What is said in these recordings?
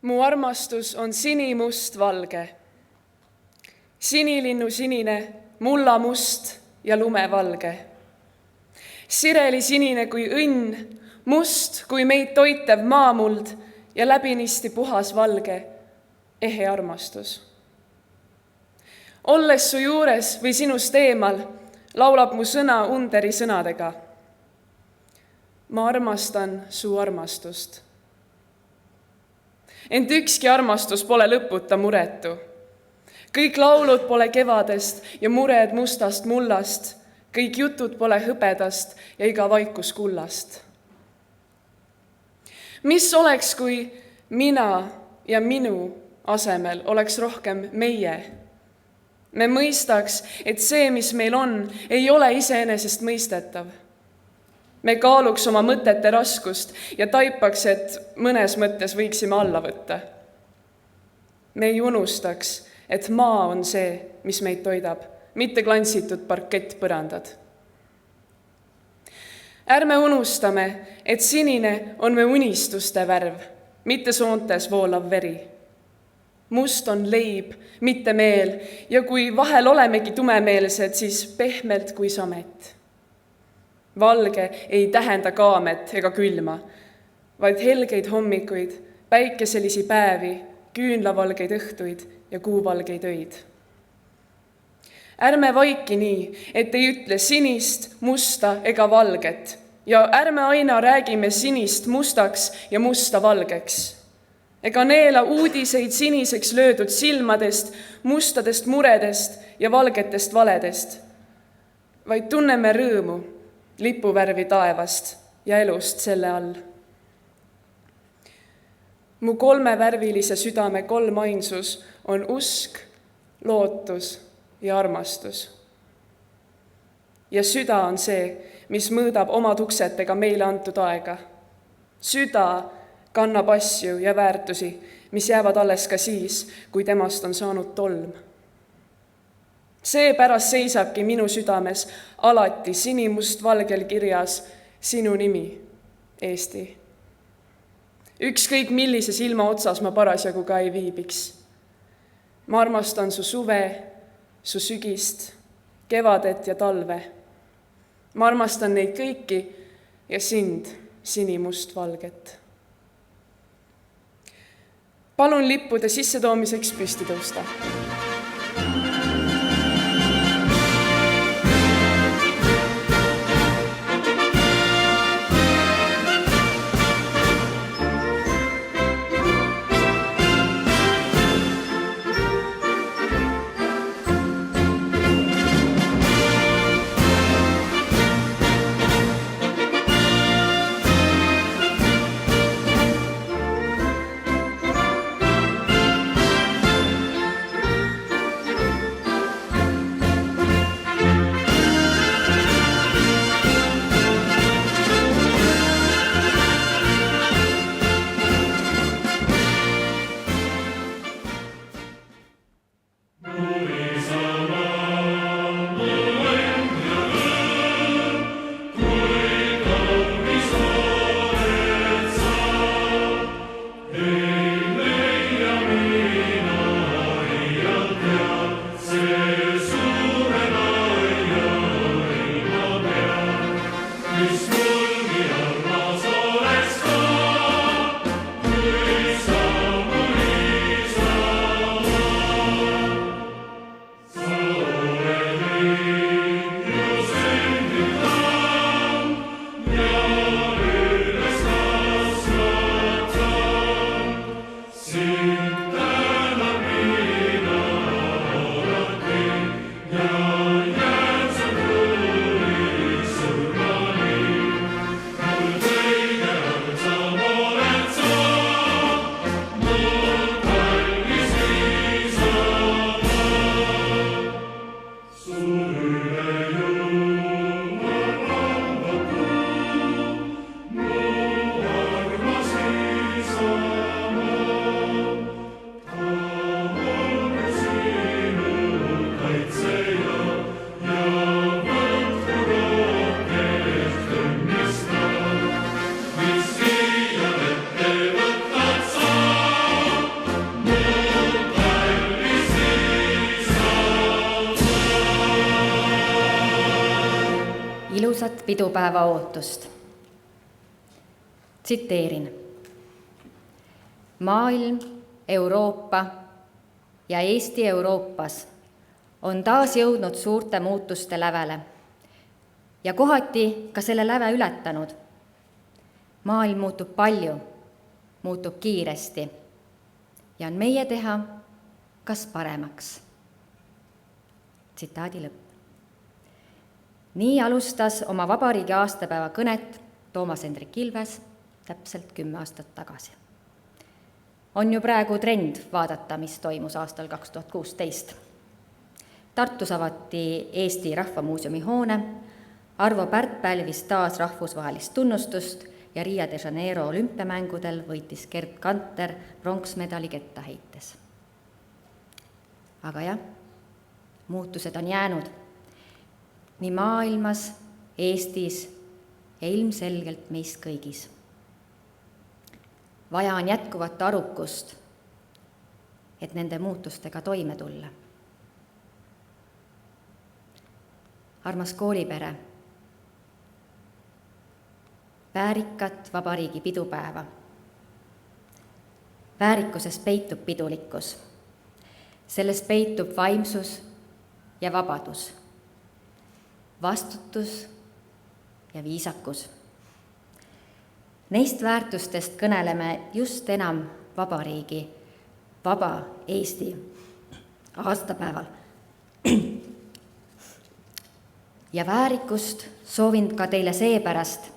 Mu armastus on sinimustvalge. Sinilinnu sinine, mulla must ja lumevalge. Sireli sinine kui õnn, must kui meid toitev maamuld ja läbinisti puhas valge, ehe armastus. Olles su juures või sinust eemal, laulab mu sõna Underi sõnadega. Ma armastan su armastust. Ent ükski armastus pole lõputa muretu. Kõik laulud pole kevadest ja mured mustast mullast, kõik jutud pole hõbedast ja iga vaikus kullast. Mis oleks, kui mina ja minu asemel oleks rohkem meie? Me mõistaks, et see, mis meil on, ei ole iseenesest mõistetav. Me kaaluks oma mõtete raskust ja taipaks, et mõnes mõttes võiksime alla võtta. Me ei unustaks, et maa on see, mis meid toidab, mitte klantsitud parkettpõrandad. Ärme unustame, et sinine on me unistuste värv, mitte soontes voolav veri. Must on leib, mitte meel, ja kui vahel olemegi tumemeelsed, siis pehmelt kui samet. Valge ei tähenda kaamet ega külma, vaid helgeid hommikuid, päikeselisi päevi, küünlavalgeid õhtuid ja kuuvalgeid öid. Ärme vaiki nii, et ei ütle sinist, musta ega valget, ja ärme aina räägime sinist mustaks ja musta valgeks. Ega neela uudiseid siniseks löödud silmadest, mustadest muredest ja valgetest valedest, vaid tunneme rõõmu lipuvärvi taevast ja elust selle all. Mu kolmevärvilise südame kolmainsus on usk, lootus ja armastus. Ja süda on see, mis mõõdab oma tuksetega meile antud aega. Süda kannab asju ja väärtusi, mis jäävad alles ka siis, kui temast on saanud tolm. Seepärast seisabki minu südames alati sinimustvalgel kirjas sinu nimi, Eesti. Ükskõik millises ilma otsas ma parasjagu ka ei viibiks. Ma armastan su suve, su sügist, kevadet ja talve. Ma armastan neid kõiki ja sind, sinimustvalget. Palun lippude sissetoomiseks püsti tõusta. pidupäeva ootust. Tsiteerin. Maailm, Euroopa ja Eesti Euroopas on taas jõudnud suurte muutuste lävele ja kohati ka selle läve ületanud. Maailm muutub palju, muutub kiiresti ja on meie teha kas paremaks. Tsitaadi lõpp. Nii alustas oma vabariigi aastapäeva kõnet Toomas Hendrik Ilves täpselt 10 aastat tagasi. On ju praegu trend vaadata, mis toimus aastal 2016. Tartus avati Eesti Rahvamuuseumi hoone, Arvo Pärt pälvis taas rahvusvahelist tunnustust ja Rio de Janeiro olümpiamängudel võitis Gerd Kanter pronksmedali kettaheites. Aga jah, muutused on jäänud nii maailmas, Eestis ja ilmselgelt meist kõigis. Vaja on jätkuvat arukust, et nende muutustega toime tulla. Armas koolipere, väärikat vabariigi pidupäeva. Väärikuses peitub pidulikkus. Selles peitub vaimsus ja vabadus, vastutus ja viisakus. Neist väärtustest kõneleme just enam vabariigi, vaba Eesti aastapäeval. Ja väärikust soovin ka teile seepärast,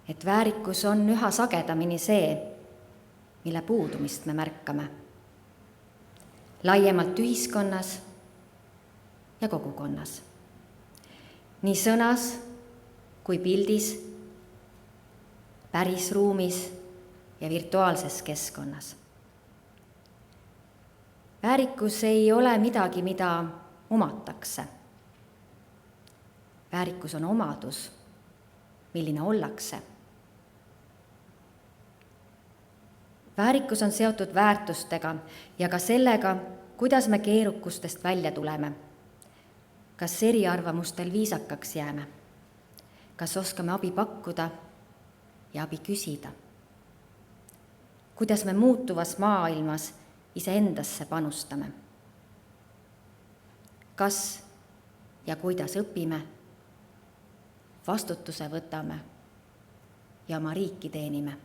et väärikus on üha sagedamini see, mille puudumist me märkame. Laiemalt ühiskonnas ja kogukonnas. Nii sõnas kui pildis, pärisruumis ja virtuaalses keskkonnas. Väärikus ei ole midagi, mida omatakse. Väärikus on omadus, milline ollakse. Väärikus on seotud väärtustega ja ka sellega, kuidas me keerukustest välja tuleme. Kas eriarvamustel viisakaks jääme? Kas oskame abi pakkuda ja abi küsida? Kuidas me muutuvas maailmas iseendasse panustame? Kas ja kuidas õpime? Vastutuse võtame ja oma riiki teenime.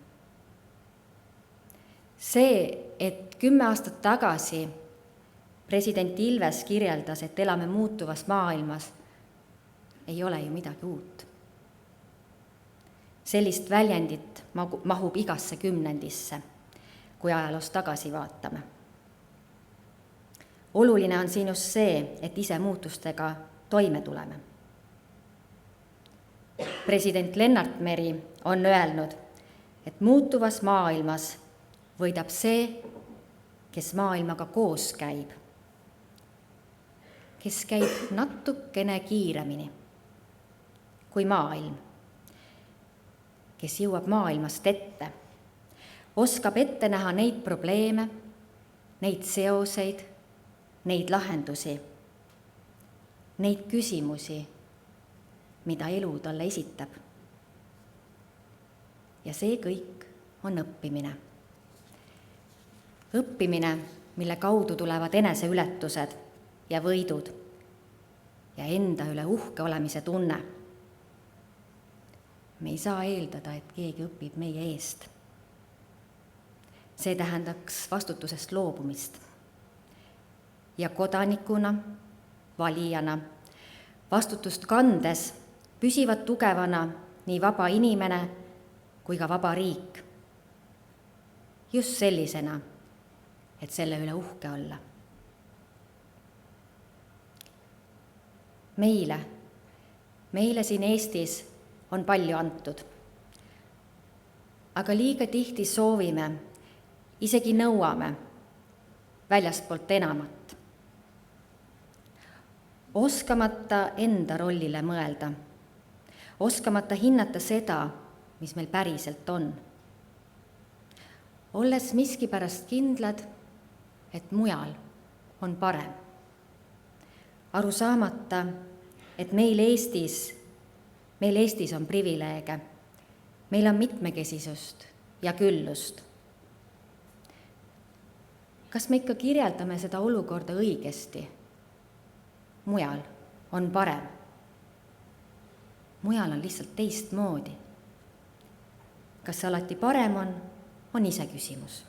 See, et 10 aastat tagasi president Ilves kirjeldas, et elame muutuvas maailmas, ei ole ju midagi uut. Sellist väljendit mahub igasse kümnendisse, kui ajaloos tagasi vaatame. Oluline on siin just see, et ise muutustega toime tuleme. President Lennart Meri on öelnud, et muutuvas maailmas võidab see, kes maailmaga koos käib, kes käib natukene kiiremini kui maailm, kes jõuab maailmast ette, oskab ette näha neid probleeme, neid seoseid, neid lahendusi, neid küsimusi, mida elu talle esitab. Ja see kõik on õppimine. Õppimine, mille kaudu tulevad eneseületused ja võidud ja enda üle uhke olemise tunne. Me ei saa eeldada, et keegi õpib meie eest. See tähendaks vastutusest loobumist. Ja kodanikuna, valijana, vastutust kandes püsivad tugevana nii vaba inimene kui ka vaba riik. Just sellisena, et selle üle uhke olla. Meile siin Eestis on palju antud, aga liiga tihti soovime, isegi nõuame väljastpoolt enamat. Oskamata enda rollile mõelda, oskamata hinnata seda, mis meil päriselt on. Olles miskipärast kindlad, et mujal on parem. Aru saamata, et meil Eestis Meil Eestis on privileege, meil on mitmekesisust ja küllust. Kas me ikka kirjeldame seda olukorda õigesti? Mujal on parem. Mujal on lihtsalt teistmoodi. Kas see alati parem on ise küsimus.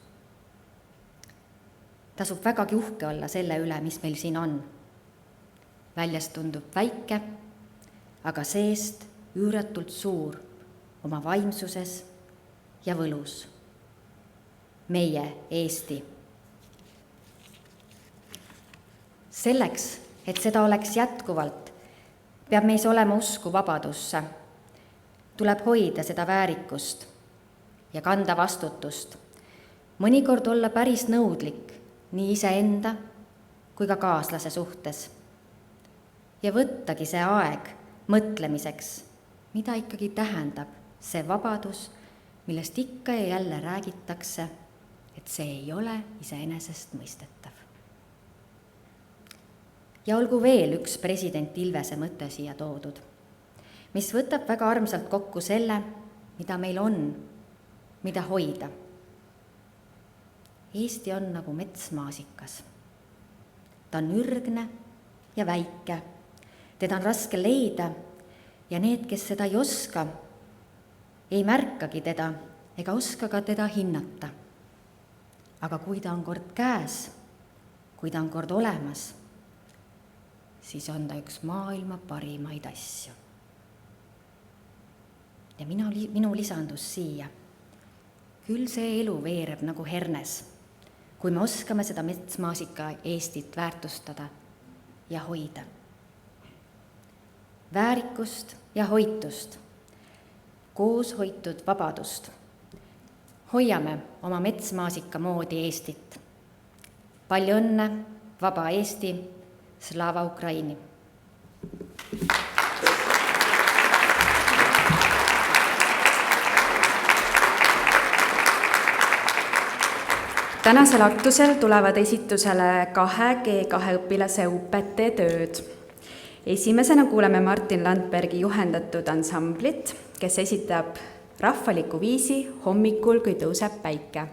Tasub vägagi uhke olla selle üle, mis meil siin on. Väljast tundub väike, aga seest üüratult suur oma vaimsuses ja võlus. Meie Eesti. Selleks, et seda oleks jätkuvalt, peab meis olema usku vabadusse. Tuleb hoida seda väärikust ja kanda vastutust. Mõnikord olla päris nõudlik nii iseenda kui ka kaaslase suhtes. Ja võttagi see aeg mõtlemiseks, mida ikkagi tähendab see vabadus, millest ikka ja jälle räägitakse, et see ei ole iseenesest mõistetav. Ja olgu veel üks president Ilvese mõte siia toodud, mis võtab väga armsalt kokku selle, mida meil on, mida hoida. Eesti on nagu metsmaasikas. Ta on ürgne ja väike, teda on raske leida ja need, kes seda ei oska, ei märkagi teda ega oska ka teda hinnata. Aga kui ta on kord käes, kui ta on kord olemas, siis on ta üks maailma parimaid asju. Ja minu lisandus siia. Küll see elu veereb nagu hernes, kui me oskame seda metsmaasika Eestit väärtustada ja hoida. Väärikust ja hoitust, koos hoitud vabadust. Hoiame oma metsmaasika moodi Eestit. Palju õnne, vaba Eesti, Slava Ukraini! Tänasel aktusel tulevad esitusele 2 G2 õpilase õpete tööd. Esimesena kuuleme Martin Landbergi juhendatud ansamblit, kes esitab rahvaliku viisi Hommikul, kui tõuseb päike.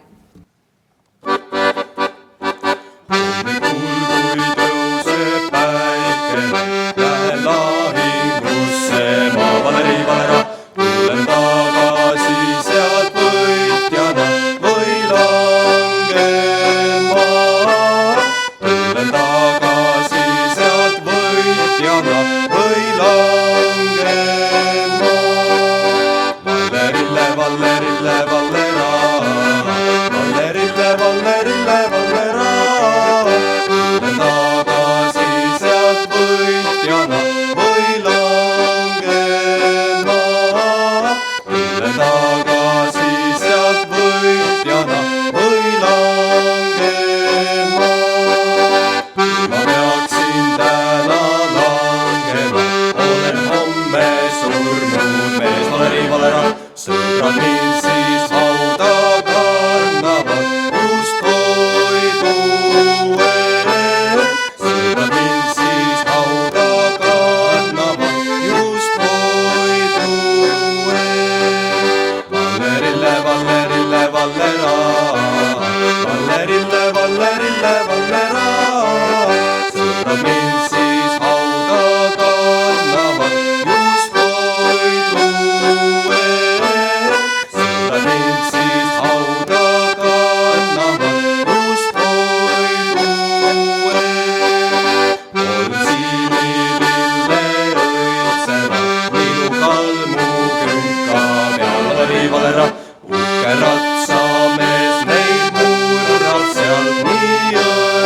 Uhke ratsamees neid murrab sealt nii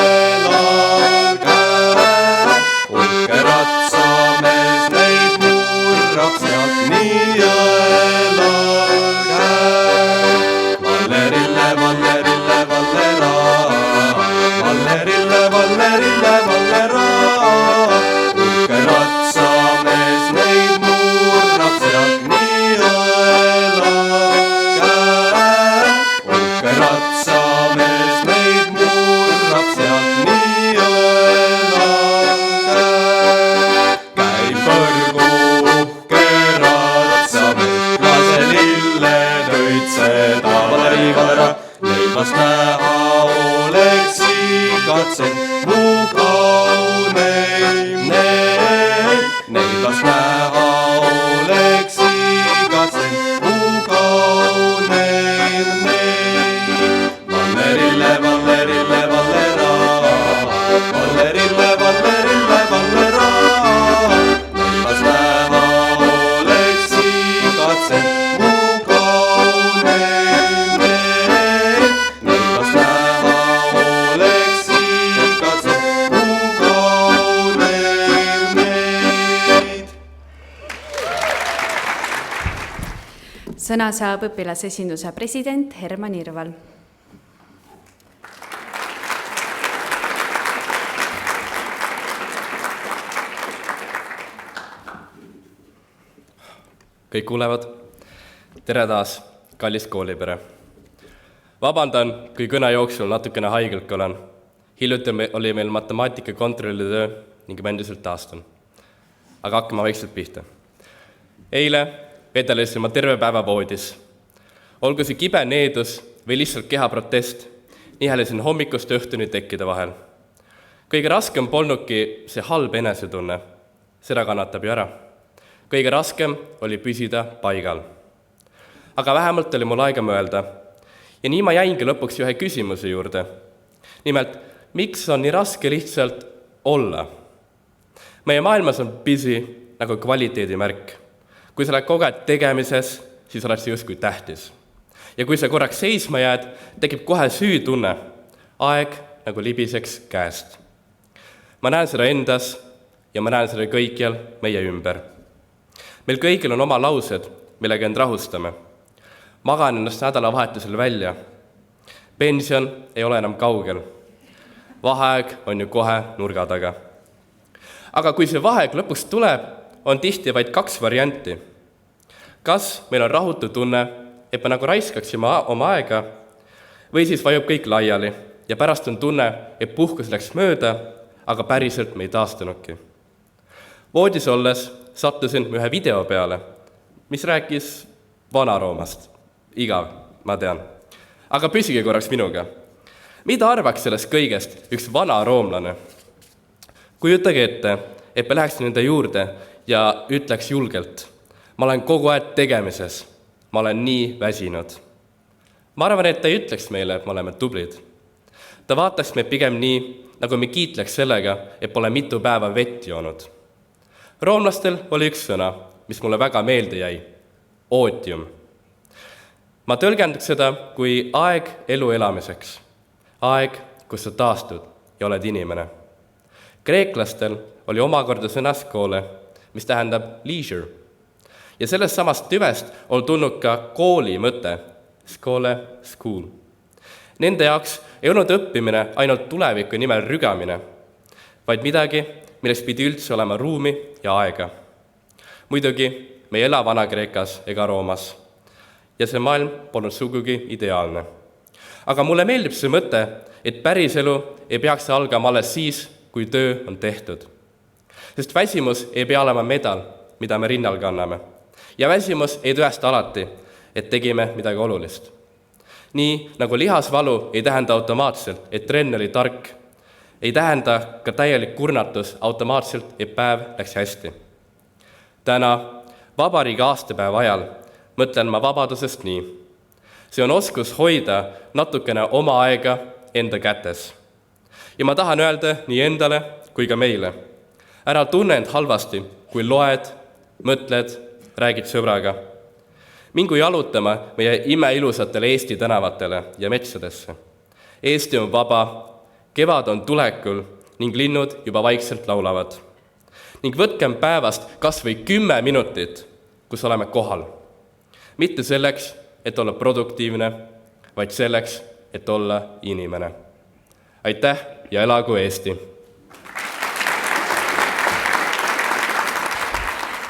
vast näha oleks igatsen mu kauneim neid. Neid vast näha oleks igatsen mu kauneim neid. Vallerille, Vallerille, Vallera, Vallerille, Vallerille, Vallera. Neid vast näha oleks igatsen mu kauneim neid. Neid vast näha oleks igatsen mu kauneim neid. Sõna saab õpilasesinduse president Herman Irval. Kõik kuulevad? Tere taas, kallis koolipere. Vabandan, kui kõne jooksul natukene haigelt olen. Hiljuti oli meil matemaatika kontrollitöö ning ma endiselt taastan. Aga hakkame vaikselt pihta. Eile vedelesin ma terve päeva voodis. Olgu see kibe needus või lihtsalt kehaprotest, nihelesin hommikust õhtuni tekkide vahel. Kõige raskem polnudki see halb enesetunne. Seda kannatab ju ära. Kõige raskem oli püsida paigal. Aga vähemalt oli mul aega mõelda. Ja nii ma jäingi lõpuks ühe küsimuse juurde. Nimelt, miks on nii raske lihtsalt olla? Meie maailmas on busy nagu kvaliteedimärk. Kui sa oled kogu aeg tegemises, siis oled see justkui tähtis. Ja kui sa korraks seisma jääd, tekib kohe süütunne. Aeg nagu libiseks käest. Ma näen seda endas ja ma näen seda kõikjal meie ümber. Meil kõigil on oma laused, millega end rahustame. Magan ennast nädalavahetusel välja. Pension ei ole enam kaugel. Vaheaeg on ju kohe nurga taga. Aga kui see vaheaeg lõpuks tuleb, on tihti vaid 2 varianti. Kas meil on rahutu tunne, et me nagu raiskaksime oma aega, või siis vajub kõik laiali ja pärast on tunne, et puhkus läks mööda, aga päriselt me ei taastunudki. Voodis olles sattusin ühe video peale, mis rääkis Vana-Roomast. Igav, ma tean. Aga püsige korraks minuga. Mida arvaks sellest kõigest üks vana-roomlane? Kujutage ette, et me läheks nende juurde ja ütleks julgelt. Ma olen kogu aeg tegemises. Ma olen nii väsinud. Ma arvan, et ta ei ütleks meile, et me oleme tublid. Ta vaataks meid pigem nii, nagu me kiitleks sellega, et pole mitu päeva vett joonud. Roomlastel oli üks sõna, mis mulle väga meelde jäi. Ootium. Ma tõlgendaks seda kui aeg elu elamiseks. Aeg, kus sa taastud ja oled inimene. Kreeklastel oli omakorda sõna skoole, mis tähendab leisure. Ja sellest samast tüvest on tulnud ka kooli mõte, skoole, school. Nende jaoks ei olnud õppimine ainult tuleviku nimel rügamine, vaid midagi, milleks pidi üldse olema ruumi ja aega. Muidugi, me ei ela Vana-Kreekas ega Roomas, ja see maailm polnud sugugi ideaalne. Aga mulle meeldib see mõte, et päriselu ei peaks algama alles siis, kui töö on tehtud. Sest väsimus ei pea olema medal, mida me rinnal kanname. Ja väsimus ei tõesta alati, et tegime midagi olulist. Nii nagu lihasvalu ei tähenda automaatselt, et trenn oli tark, ei tähenda ka täielik kurnatus automaatselt, et päev läks hästi. Täna, vabariigi aastapäeva ajal, mõtlen ma vabadusest nii. See on oskus hoida natukene oma aega enda kätes. Ja ma tahan öelda nii endale kui ka meile. Ära tunne end halvasti, kui loed, mõtled, räägid sõbraga. Mingu jalutama meie imeilusatele Eesti tänavatele ja metsadesse. Eesti on vaba, kevad on tulekul ning linnud juba vaikselt laulavad. Ning võtkem päevast kas või 10 minutit, kus oleme kohal. Mitte selleks, et olla produktiivne, vaid selleks, et olla inimene. Aitäh ja elagu Eesti!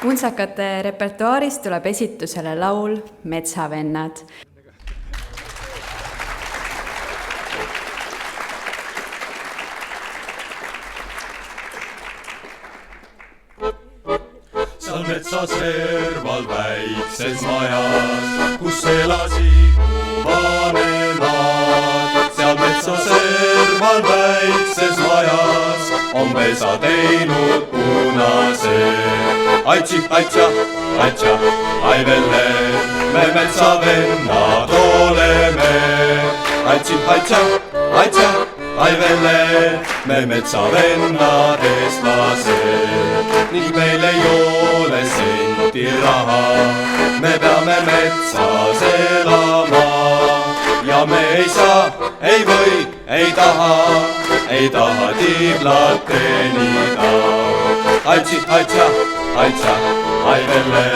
Kuntsakate repertuaarist tuleb esitusele laul Metsavennad. Seal metsas serval väikses majas, kus elasid mu vanemad. me sa teinud punase. Aitsi, aitsa, aitsa, ai velle, me metsavennad oleme. Aitsi, aitsa, aitsa, ai velle, me metsavennad eestlased. Nii meil ei ole senti raha, me peame metsas elama. Ja me ei saa, ei või, ei taha tiiblat teenida. Aitsi, aitsa, aitsa, ai velle,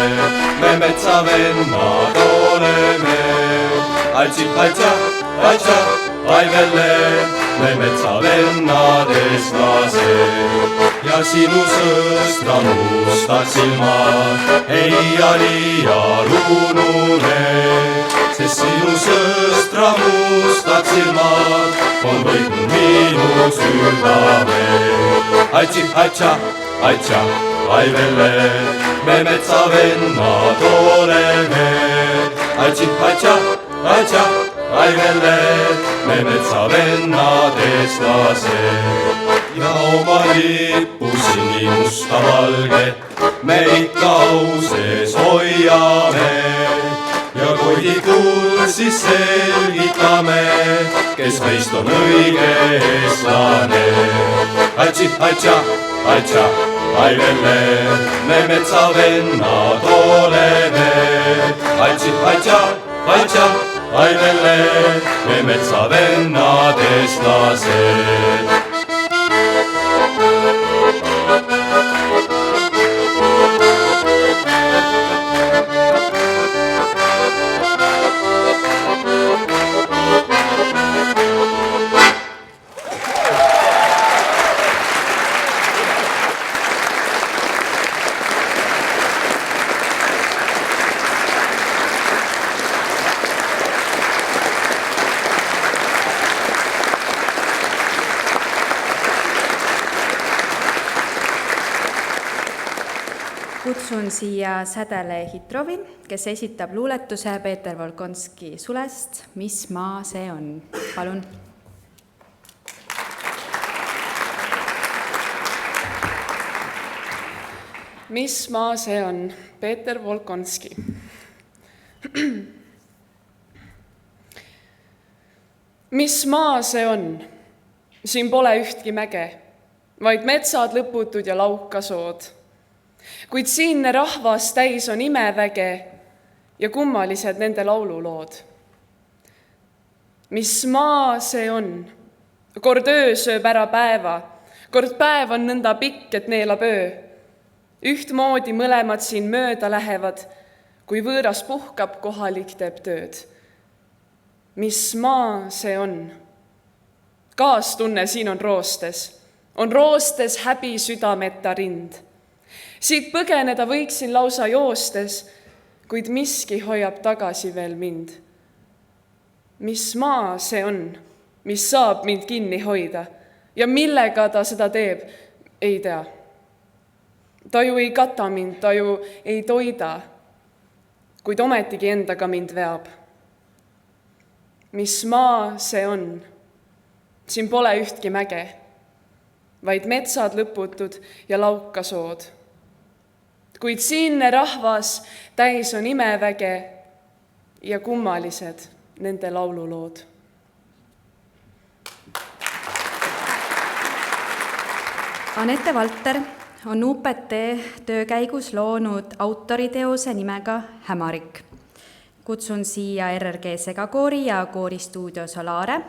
me metsavennad oleme. Aitsi, aitsa, aitsa, ai velle, me metsavennad eestlased. Ja sinu sõstra mustad silmad ei alia luunune, sest sinu sõstra mustad silmad on võitnud minu südame. Aitsi, aitsa, aitsa, ai velle, me metsavennad oleme. Aitsi, aitsa, aitsa, ai velle, me metsavennad eestlased. Ja oma lippu sinimusta valget me ikka auses hoiame. Ja kodi kursis selgitame, kes meist on õige eestlane. Aitsi, aitsa, aitsa, ai velle, me metsavennad oleme. Aitsi, aitsa, aitsa, ai velle, me metsavennad eestlased. Kutsun siia Sädele Hitrovi, kes esitab luuletuse Peeter Volkonski sulest Mis maa see on? Palun. Mis maa see on? Peeter Volkonski. Mis maa see on? Siin pole ühtki mäge, vaid metsad lõputud ja laukasood. Kuid siinne rahvas täis on imeväge ja kummalised nende laululood. Mis maa see on? Kord öö sööb ära päeva, kord päev on nõnda pikk, et neelab öö. Ühtmoodi mõlemad siin mööda lähevad, kui võõras puhkab, kohalik teeb tööd. Mis maa see on? Kaastunne siin on roostes häbi südameta rind. Siit põgeneda võiksin lausa joostes, kuid miski hoiab tagasi veel mind. Mis maa see on, mis saab mind kinni hoida ja millega ta seda teeb, ei tea. Ta ju ei kata mind, ta ju ei toida, kuid ometigi endaga mind veab. Mis maa see on? Siin pole ühtki mäge, vaid metsad lõputud ja laukasood. Kuid siinne rahvas täis on imeväge ja kummalised nende laululood. Anette Valter on UPT töö käigus loonud autoriteose nimega Hämarik. Kutsun siia RRG segakoori ja kooristuudio Solare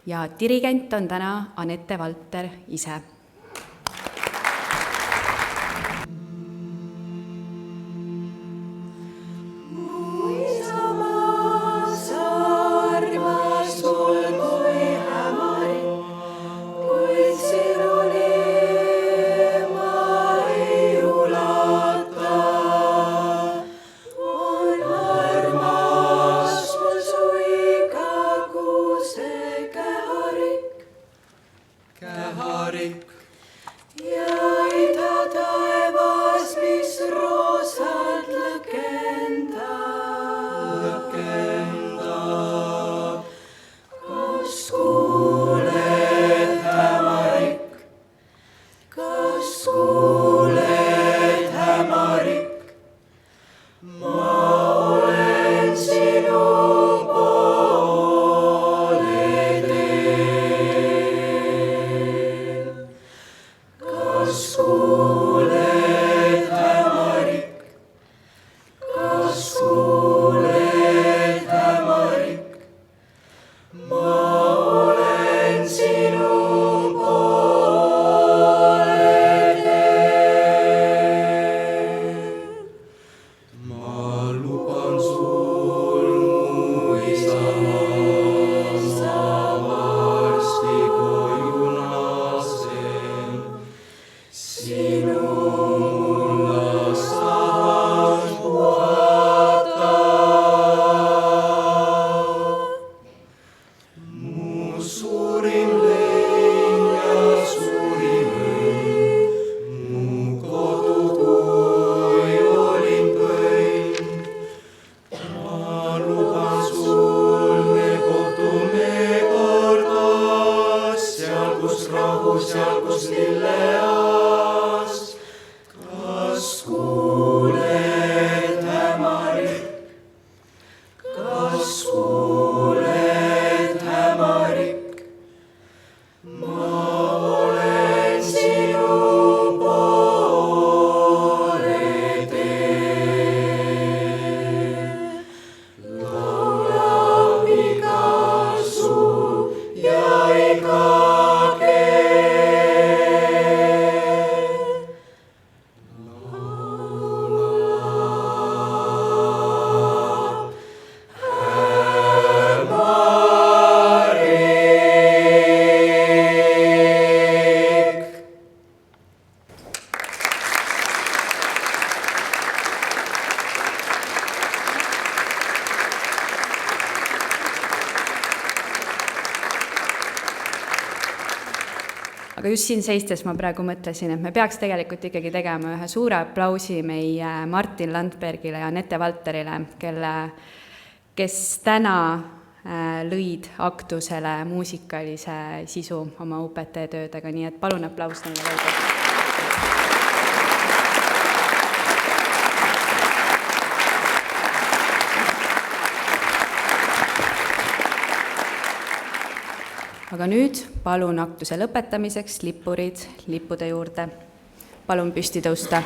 ja dirigent on täna Anette Valter ise. Käharik seal, kus lilleaas. Kas kuuled hämarik? Kas kuuled hämarik? Ma olen sinu poole teel. Laulab iga suu ja iga keel. Laulab hämarik. aga just siin seistes ma praegu mõtlesin, et me peaks tegelikult ikkagi tegema ühe suure aplausi meie Martin Landbergile ja Anette Valterile, kes täna lõid aktusele muusikalise sisu oma UPT töödega, nii et palun aplaus neile veel kord. Aga nüüd palun aktuse lõpetamiseks lipurid lippude juurde. Palun püsti tõusta.